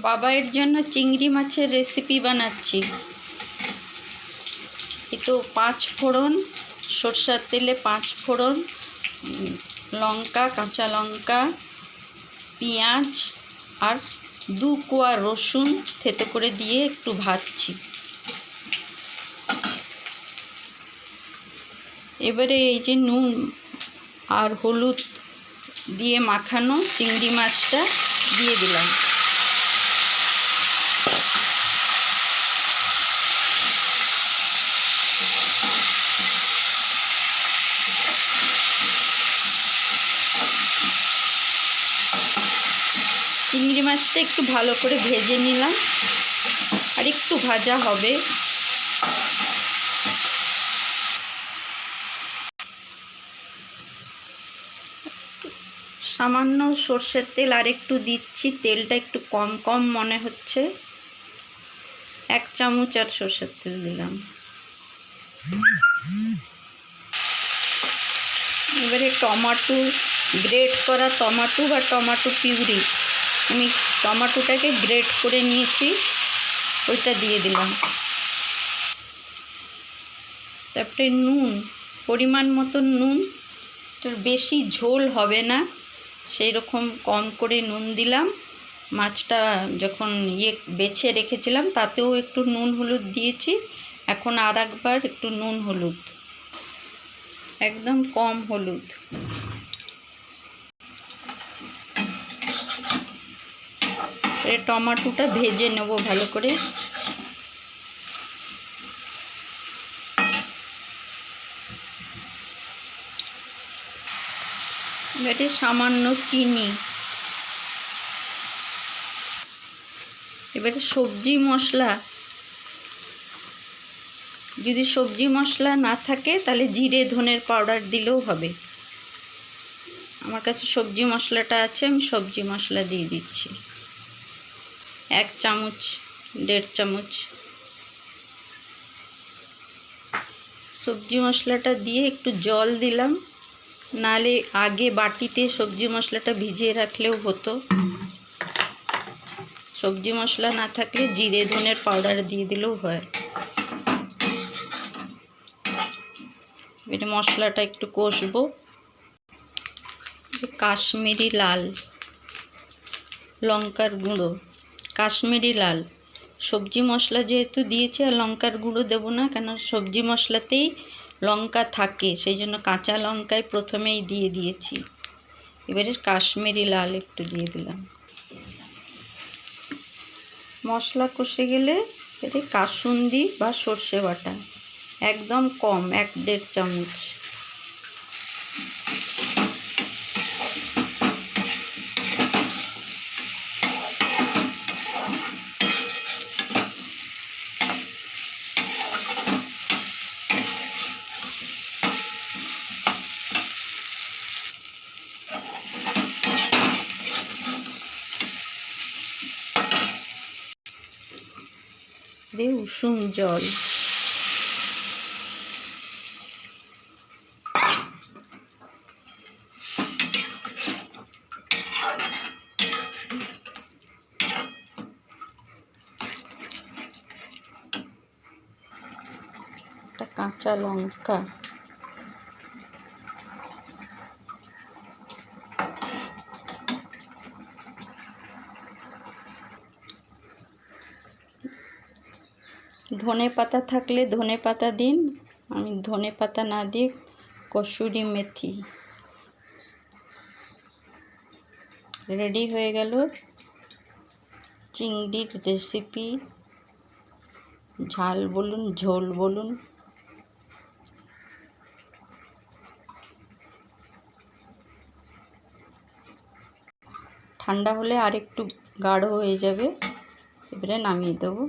বাবাইয়ের জন্য চিংড়ি মাছের রেসিপি বানাচ্ছি। এই তো 5 ফোড়ন, সরষের তেলে 5 ফোড়ন, লঙ্কা, কাঁচা লঙ্কা, পেঁয়াজ আর 2 কোয়া রসুন থেতো করে দিয়ে একটু ভাজছি। এবারে এই যে নুন আর হলুদ দিয়ে মাখানো চিংড়ি মাছটা দিয়ে দিলাম। চিংড়ি মাছটা একটু ভালো করে ভেজে নিলাম, আর একটু ভাজা হবে। সামান্য সর্ষের তেল আর একটু দিচ্ছি, তেলটা একটু কম কম মনে হচ্ছে। 1 চামচ আর সর্ষের তেল দিলাম। এবারে টমেটো, গ্রেট করা টমেটো বা টমেটো পিউরি, আমি টমেটোটাকে গ্রেট করে নিয়েছি, ওইটা দিয়ে দিলাম। তারপরে নুন, পরিমাণ মতন নুন, তোর বেশি ঝোল হবে না সেই রকম কম করে নুন দিলাম। মাছটা যখন বেছে রেখেছিলাম তাতেও একটু নুন হলুদ দিয়েছি, এখন আর একবার একটু নুন হলুদ, একদম কম হলুদ। এই টমেটোটা ভেজে নেব ভালো করে। এবারে সামান্য চিনি। এবারে সবজি মশলা, যদি সবজি মশলা না থাকে তাহলে জিরে ধনের পাউডার দিলেও হবে। আমার কাছে সবজি মশলাটা আছে, আমি সবজি মশলা দিয়ে দিচ্ছি 1 চামচ, 1.5 চামচ। সবজি মশলাটা দিয়ে একটু জল দিলাম, নালে আগে বাটিতে সবজি মশলাটা ভিজিয়ে রাখলেও হতো। সবজি মশলা না থাকলে জিরে ধনের পাউডার দিয়ে দিলেও হয়। এটা মশলাটা একটু কষবো। কাশ্মীরি লাল লঙ্কার গুঁড়ো, কাশ্মীরি লাল, সবজি মশলা যেহেতু দিয়েছি আর লঙ্কার গুঁড়ো দেবো না, কেন সবজি মশলাতেই লঙ্কা থাকে, সেই জন্য কাঁচা লঙ্কায় প্রথমেই দিয়ে দিয়েছি। এবারে কাশ্মীরি লাল একটু দিয়ে দিলাম। মশলা কষে গেলে এবারে কাসুন্দি বা সর্ষে বাটা একদম কম, 1-1.5 চামচ। উষুম জল, একটা কাঁচা লঙ্কা, ধনে পাতা থাকলে ধনে পাতা দিন, আমি ধনে পাতা না দিয়ে কসুরি মেথি। রেডি হয়ে গেল চিংড়ির রেসিপি। ঝাল বলুন, ঝোল বলুন। ঠান্ডা হলে আর একটু গাঢ় হয়ে যাবে, এবারে নামিয়ে দেবো।